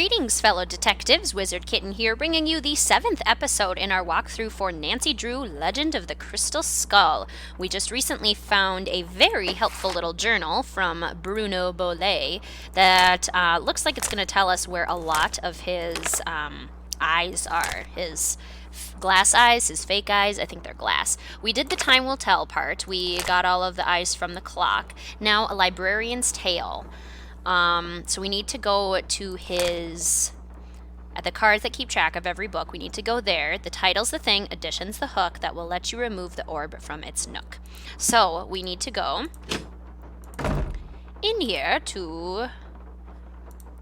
Greetings, fellow detectives. Wizard Kitten here, bringing you the 7th episode in our walkthrough for Nancy Drew, Legend of the Crystal Skull. We just recently found a very helpful little journal from Bruno Bolet that looks like it's going to tell us where a lot of his eyes are. His glass eyes, his fake eyes, I think they're glass. We did the time will tell part. We got all of the eyes from the clock. Now a librarian's tale. So we need to go to his, at the cards that keep track of every book, we need to go there. The title's the thing, addition's the hook that will let you remove the orb from its nook. So we need to go in here to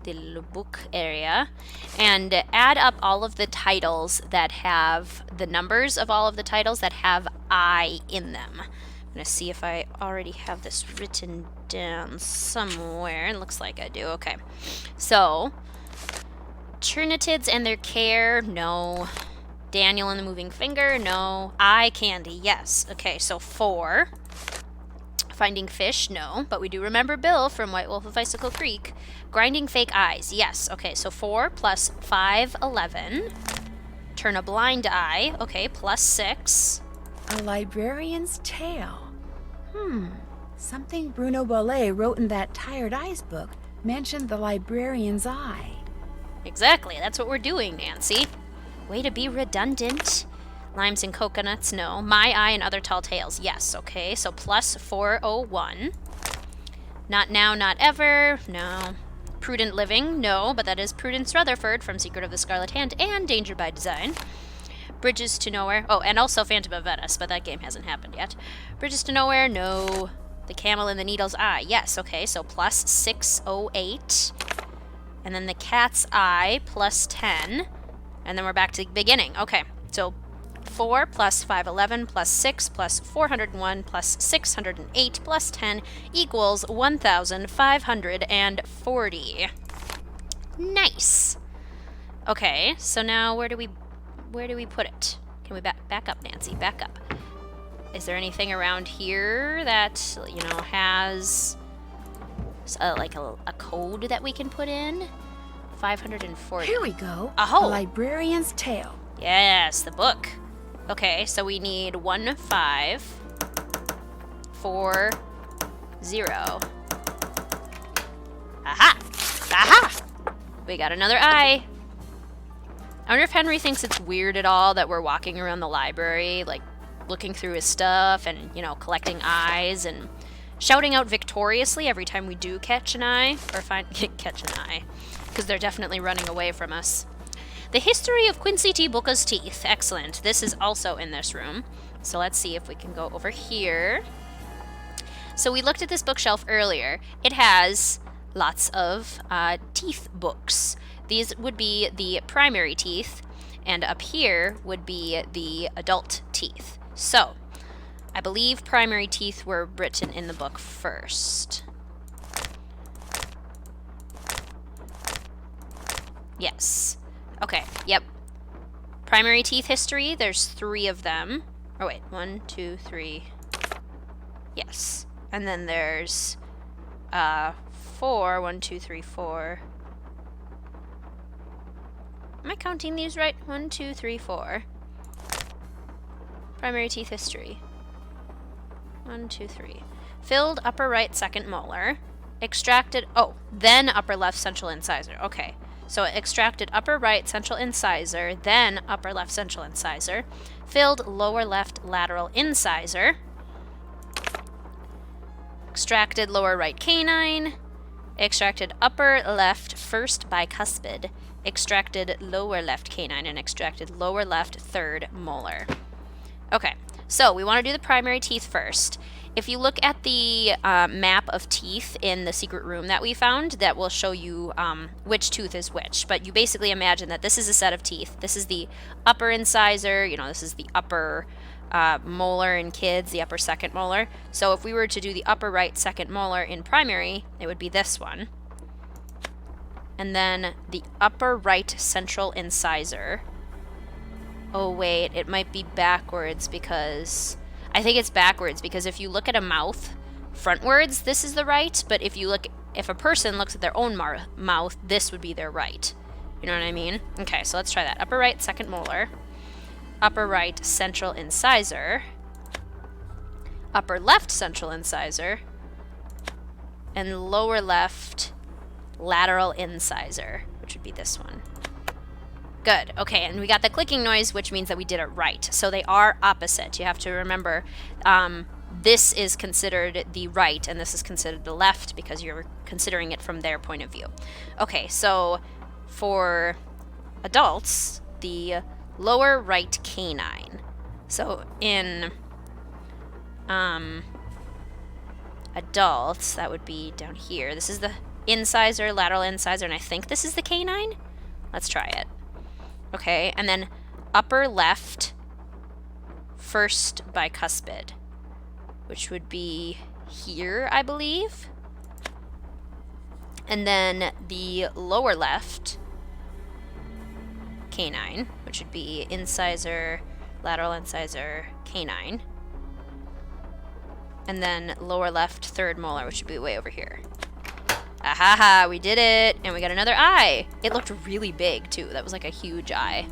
the little book area and add up all of the titles that have, the numbers of all of the titles that have I in them. I'm going to see if I already have this written down somewhere. It looks like I do. Okay. So, Trinitids and their care, no. Daniel and the moving finger, no. Eye candy, yes. Okay, so 4. Finding fish, no. But we do remember Bill from White Wolf of Icicle Creek. Grinding fake eyes, yes. Okay, so 4 plus 5, 11. Turn a blind eye, okay, plus 6. A librarian's tale. Something Bruno Bolet wrote in that Tired Eyes book mentioned the librarian's eye. Exactly, that's what we're doing, Nancy. Way to be redundant. Limes and coconuts, no. My eye and other tall tales, yes. Okay, so plus 401. Not now, not ever, no. Prudent living, no, but that is Prudence Rutherford from Secret of the Scarlet Hand and Danger by Design. Bridges to Nowhere. Oh, and also Phantom of Venice, but that game hasn't happened yet. Bridges to Nowhere, no. The Camel in the Needle's Eye, yes. Okay, so plus 608. And then the Cat's Eye, plus 10. And then we're back to the beginning. Okay, so 4 plus 511 plus 6 plus 401 plus 608 plus 10 equals 1,540. Nice. Okay, so now where do we put it? Can we back up, Nancy? Back up. Is there anything around here that, you know, has like a code that we can put in? 540. Here we go. Oh! A librarian's tale. Yes, the book. Okay, so we need 1540. Aha! Aha! We got another eye. I wonder if Henry thinks it's weird at all that we're walking around the library, like, looking through his stuff and, you know, collecting eyes and shouting out victoriously every time we do catch an eye, or catch an eye, because they're definitely running away from us. The History of Quincy T. Booker's Teeth. Excellent. This is also in this room. So let's see if we can go over here. So we looked at this bookshelf earlier. It has lots of teeth books. These would be the primary teeth, and up here would be the adult teeth. So, I believe primary teeth were written in the book first. Yes. Okay, yep. Primary teeth history, there's 3 of them. Oh wait, 1, 2, 3. Yes. And then there's 4, 1, 2, 3, 4. Am I counting these right? 1, 2, 3, 4. Primary teeth history. 1, 2, 3. Filled upper right second molar. Extracted, then upper left central incisor. Okay. So extracted upper right central incisor, then upper left central incisor. Filled lower left lateral incisor. Extracted lower right canine. Extracted upper left first bicuspid. Extracted lower left canine, and extracted lower left third molar. Okay, so we want to do the primary teeth first. If you look at the map of teeth in the secret room that we found, that will show you which tooth is which. But you basically imagine that this is a set of teeth. This is the upper incisor, you know, this is the upper molar in kids, the upper second molar. So if we were to do the upper right second molar in primary, it would be this one. And then the upper right central incisor. Oh wait, it might be backwards because... I think it's backwards because if you look at a mouth frontwards, this is the right, but if a person looks at their own mouth, this would be their right. You know what I mean? Okay, so let's try that. Upper right, second molar. Upper right, central incisor. Upper left, central incisor. And lower left, lateral incisor, which would be this one. Good. Okay, and we got the clicking noise, which means that we did it right. So they are opposite. You have to remember, this is considered the right, and this is considered the left, because you're considering it from their point of view. Okay, so for adults, the lower right canine. So in adults, that would be down here. This is the incisor, lateral incisor, and I think this is the canine. Let's try it. Okay, and then upper left first bicuspid, which would be here, I believe. And then the lower left canine, which would be incisor, lateral incisor, canine. And then lower left third molar, which would be way over here. Ahaha, we did it! And we got another eye! It looked really big, too. That was like a huge eye.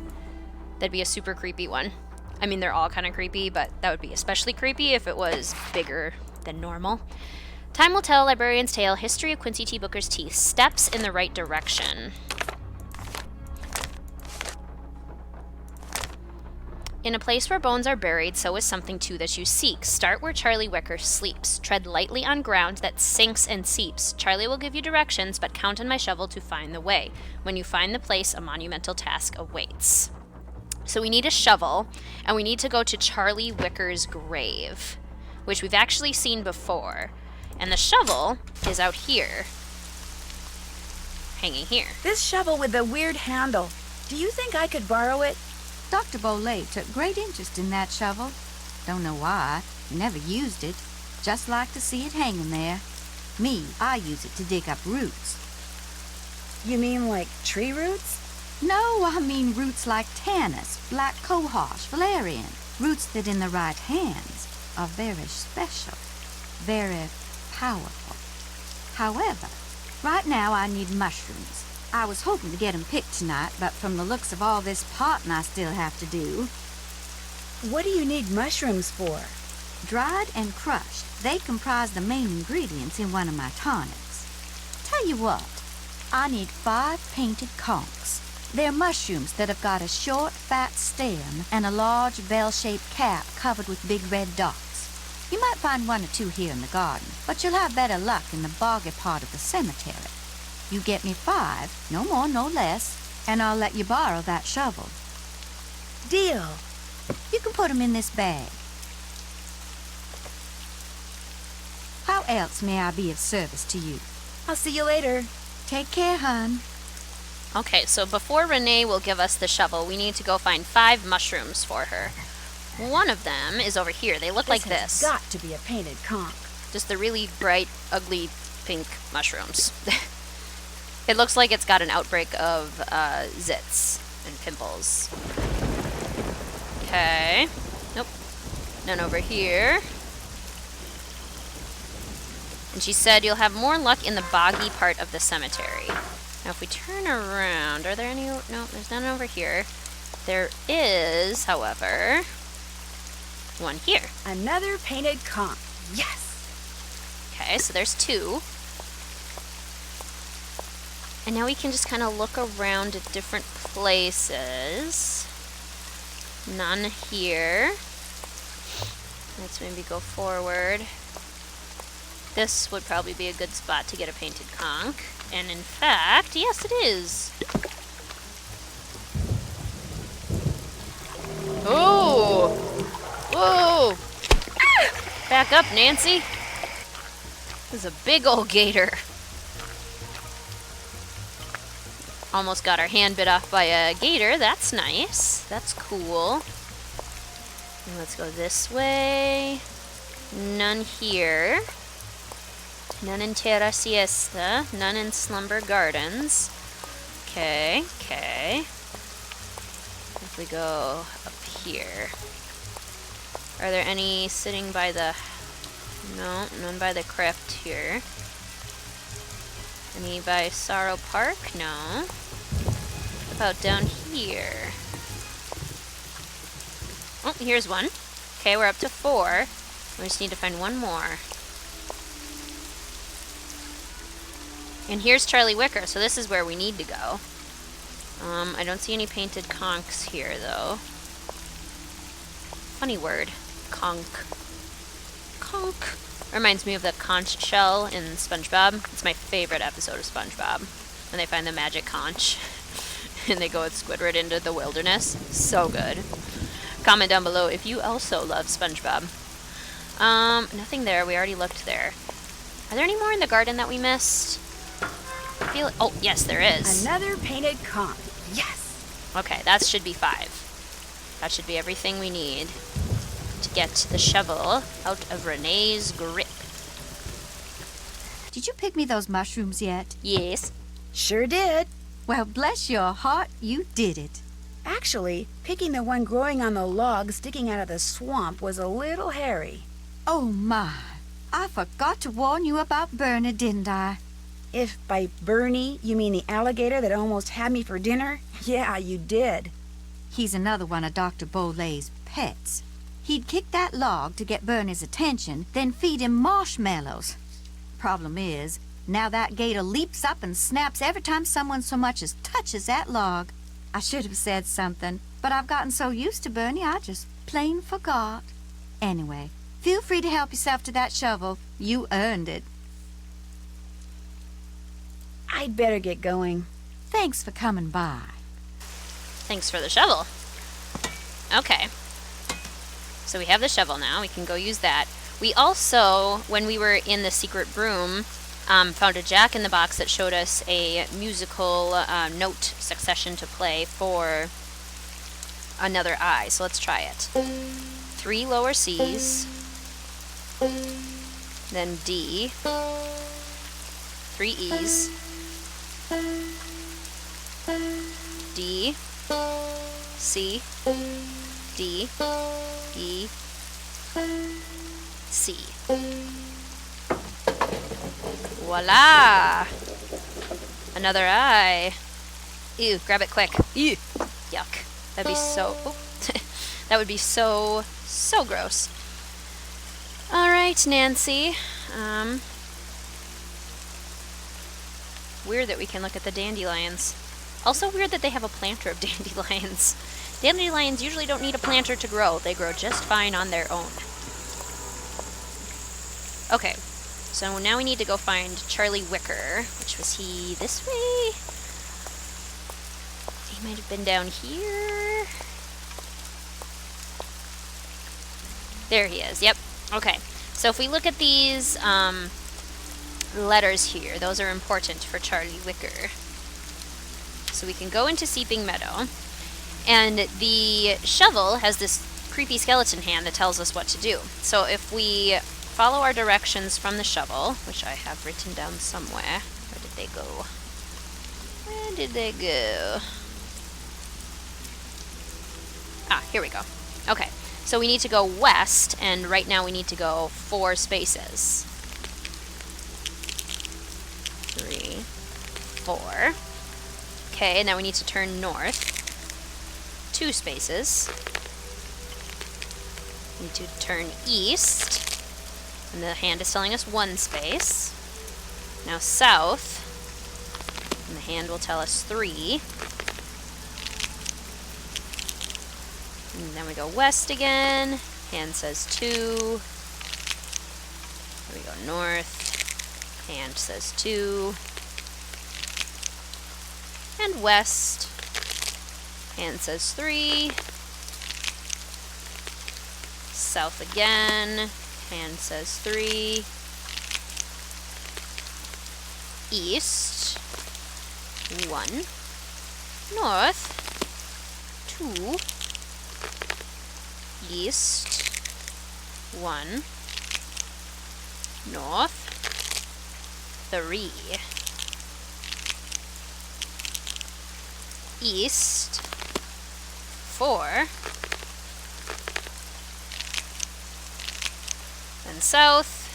That'd be a super creepy one. I mean, they're all kind of creepy, but that would be especially creepy if it was bigger than normal. Time will tell, Librarian's Tale, History of Quincy T. Booker's Teeth. Steps in the right direction. In a place where bones are buried, so is something too that you seek. Start where Charlie Wicker sleeps. Tread lightly on ground that sinks and seeps. Charlie will give you directions, but count on my shovel to find the way. When you find the place, a monumental task awaits. So we need a shovel, and we need to go to Charlie Wicker's grave, which we've actually seen before. And the shovel is out here, hanging here. This shovel with the weird handle. Do you think I could borrow it? Dr. Bolay took great interest in that shovel. Don't know why. He never used it. Just like to see it hanging there. Me, I use it to dig up roots. You mean like tree roots? No, I mean roots like tannus, black cohosh, valerian. Roots that in the right hands are very special. Very powerful. However, right now I need mushrooms. I was hoping to get 'em picked tonight, but from the looks of all this potting I still have to do... What do you need mushrooms for? Dried and crushed, they comprise the main ingredients in one of my tonics. Tell you what, I need 5 painted conchs. They're mushrooms that have got a short, fat stem and a large, bell-shaped cap covered with big red dots. You might find 1 or 2 here in the garden, but you'll have better luck in the boggy part of the cemetery. You get me 5, no more, no less, and I'll let you borrow that shovel. Deal. You can put 'em in this bag. How else may I be of service to you? I'll see you later. Take care, hon. Okay, so before Renee will give us the shovel, we need to go find 5 mushrooms for her. One of them is over here. They look like this. Has got to be a painted conch. Just the really bright, ugly pink mushrooms. It looks like it's got an outbreak of zits and pimples. Okay. Nope. None over here. And she said you'll have more luck in the boggy part of the cemetery. Now if we turn around, are there any... No, there's none over here. There is, however, one here. Another painted conch. Yes! Okay, so there's 2. And now we can just kind of look around at different places. None here. Let's maybe go forward. This would probably be a good spot to get a painted conch. And in fact, yes it is. Oh! Whoa! Back up, Nancy. This is a big old gator. Almost got our hand bit off by a gator. That's nice. That's cool. And let's go this way. None here. None in Terra Siesta. None in Slumber Gardens. Okay, okay. If we go up here. Are there any sitting by the... No, none by the crypt here. Any by Sorrow Park? No. about down here? Oh, here's one. Okay, we're up to 4. We just need to find one more. And here's Charlie Wicker, so this is where we need to go. I don't see any painted conchs here, though. Funny word. Conch. Conch. Reminds me of the conch shell in SpongeBob. It's my favorite episode of SpongeBob. When they find the magic conch. And they go with Squidward into the wilderness. So good. Comment down below if you also love SpongeBob. Nothing there. We already looked there. Are there any more in the garden that we missed? I feel... Oh, yes, there is. Another painted conch. Yes! Okay, that should be 5. That should be everything we need to get the shovel out of Renee's grip. Did you pick me those mushrooms yet? Yes. Sure did. Well, bless your heart, you did it. Actually, picking the one growing on the log sticking out of the swamp was a little hairy. Oh, my. I forgot to warn you about Bernie, didn't I? If by Bernie you mean the alligator that almost had me for dinner, yeah, you did. He's another one of Dr. Bolay's pets. He'd kick that log to get Bernie's attention, then feed him marshmallows. Problem is, now that gator leaps up and snaps every time someone so much as touches that log. I should have said something, but I've gotten so used to Bernie I just plain forgot. Anyway, feel free to help yourself to that shovel. You earned it. I'd better get going. Thanks for coming by. Thanks for the shovel. Okay. So we have the shovel now. We can go use that. We also, when we were in the secret room, found a jack-in-the-box that showed us a musical note succession to play for another eye. So let's try it. 3 lower C's, then D, 3 E's, D, C, D, E, C. Voila! Another eye. Ew, grab it quick. Ew, yuck. That'd be so... that would be so gross. Alright, Nancy. Weird that we can look at the dandelions. Also weird that they have a planter of dandelions. Dandelions usually don't need a planter to grow. They grow just fine on their own. Okay, so now we need to go find Charlie Wicker. Which was he this way? He might have been down here. There he is, yep. Okay, so if we look at these letters here, those are important for Charlie Wicker. So we can go into Seeping Meadow, and the shovel has this creepy skeleton hand that tells us what to do. So if we follow our directions from the shovel, which I have written down somewhere. Where did they go? Where did they go? Ah, here we go. Okay, so we need to go west, and right now we need to go 4 spaces. 3, 4. Okay, now we need to turn north. 2 spaces. We need to turn east. And the hand is telling us 1 space. Now south. And the hand will tell us 3. And then we go west again. Hand says 2. Then we go north. Hand says 2. And west. Hand says 3. South again. Hand says 3. East. 1. North. 2. East. 1. North. 3. East. 4. And south.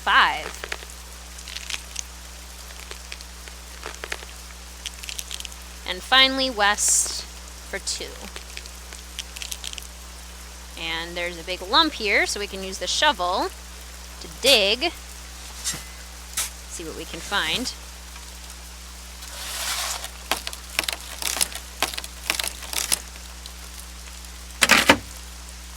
5. And finally, west for 2. And there's a big lump here, so we can use the shovel to dig. See what we can find.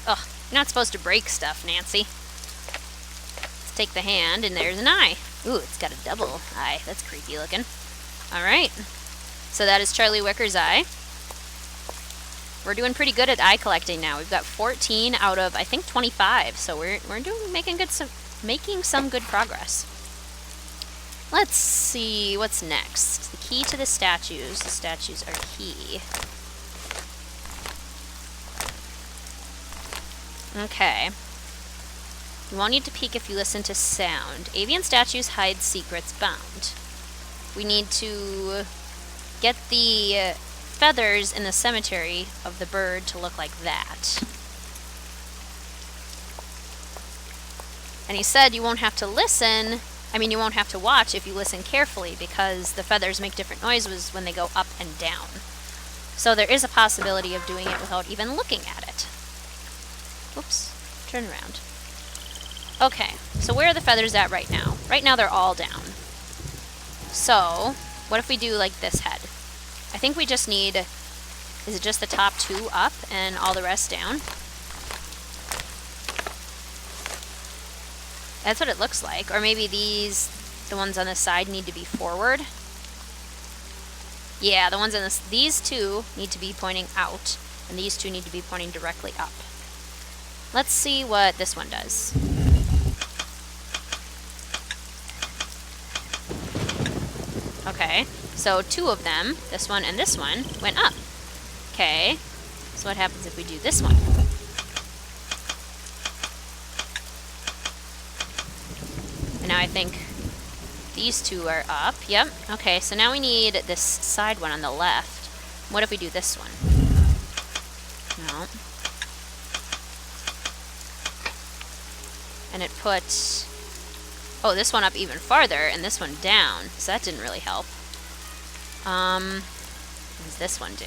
Ugh, you're not supposed to break stuff, Nancy. Let's take the hand, and there's an eye. Ooh, it's got a double eye. That's creepy looking. Alright. So that is Charlie Wicker's eye. We're doing pretty good at eye collecting now. We've got 14 out of, I think, 25. So we're making some good progress. Let's see what's next. The key to the statues. The statues are key. Okay. You won't need to peek if you listen to sound. Avian statues hide secrets bound. We need to get the feathers in the cemetery of the bird to look like that. And he said you won't have to listen. You won't have to watch if you listen carefully, because the feathers make different noises when they go up and down. So there is a possibility of doing it without even looking at it. Oops, turn around. Okay, so where are the feathers at right now? Right now they're all down. So, what if we do like this head? I think we just need, is it just the top 2 up and all the rest down? That's what it looks like. Or maybe these, the ones on the side, need to be forward. Yeah, the ones on this, these 2 need to be pointing out, and these 2 need to be pointing directly up. Let's see what this one does. Okay, so 2 of them, this one and this one, went up. Okay, so what happens if we do this one? And now I think these 2 are up. Yep, okay, so now we need this side one on the left. What if we do this one? No. And it put, oh, this one up even farther and this one down, so that didn't really help. What does this one do?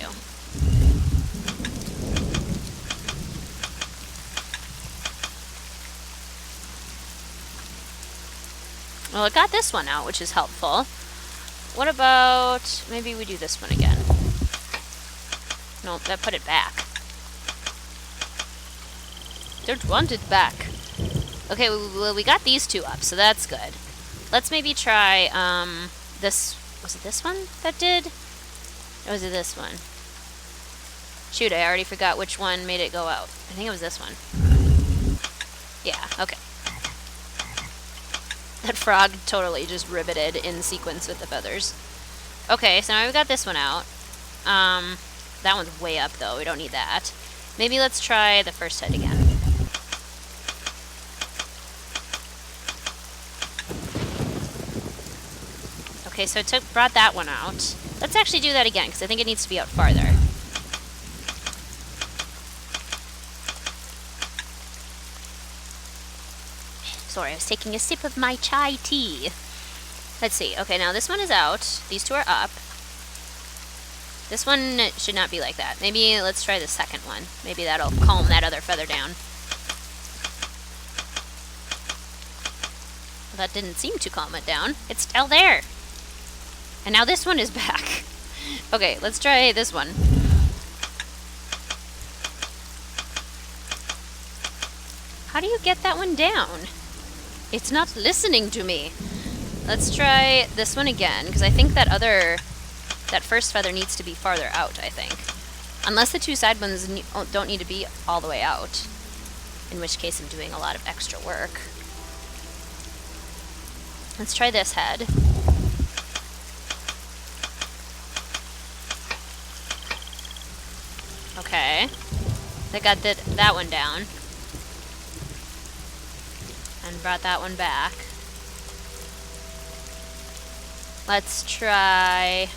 Well, it got this one out, which is helpful. What about, maybe we do this one again. Nope, that put it back. Don't want it back. Okay, well, we got these 2 up, so that's good. Let's maybe try, this, was it this one that did? Or was it this one? Shoot, I already forgot which one made it go out. I think it was this one. Yeah, okay. That frog totally just riveted in sequence with the feathers. Okay, so now we've got this one out. That one's way up, though. We don't need that. Maybe let's try the first head again. Okay, so it brought that one out. Let's actually do that again, because I think it needs to be out farther. Sorry, I was taking a sip of my chai tea. Let's see. Okay, now this one is out. These 2 are up. This one should not be like that. Maybe let's try the second one. Maybe that'll calm that other feather down. Well, that didn't seem to calm it down. It's still there. And now this one is back. Okay, let's try this one. How do you get that one down? It's not listening to me. Let's try this one again, because I think that first feather needs to be farther out, I think. Unless the 2 side ones don't need to be all the way out. In which case I'm doing a lot of extra work. Let's try this head. Okay. They got that one down. And brought that one back. Let's try...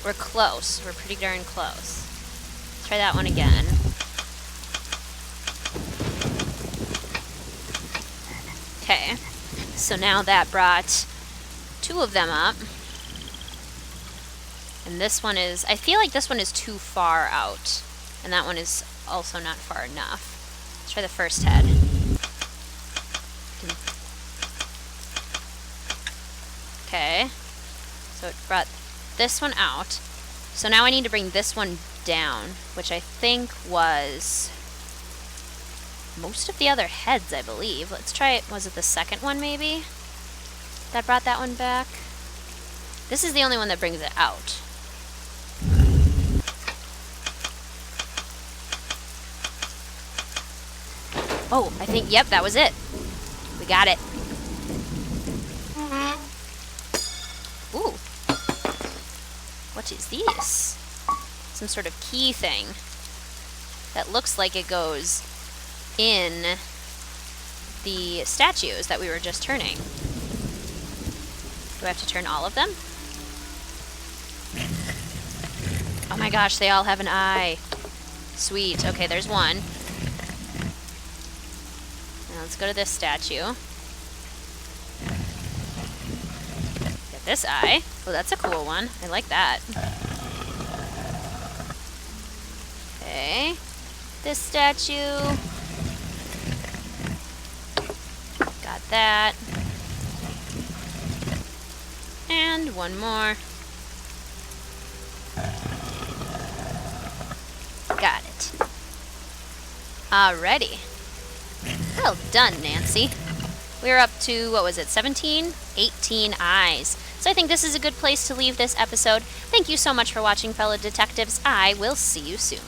We're close. We're pretty darn close. Let's try that one again. Okay. So now that brought 2 of them up. And this one is, I feel like this one is too far out. And that one is also not far enough. Let's try the first head. Okay. So it brought this one out. So now I need to bring this one down, which I think was most of the other heads, I believe. Let's try it. Was it the second one, maybe? That brought that one back? This is the only one that brings it out. Oh, I think, yep, that was it. We got it. Ooh. What is this? Some sort of key thing that looks like it goes in the statues that we were just turning. Do I have to turn all of them? Oh my gosh, they all have an eye. Sweet. Okay, there's one. Now let's go to this statue. Get this eye. Oh, that's a cool one. I like that. Okay. This statue. Got that. And one more. Got it. Alrighty. Well done, Nancy. We're up to, what was it, 17? 18 eyes. So I think this is a good place to leave this episode. Thank you so much for watching, fellow detectives. I will see you soon.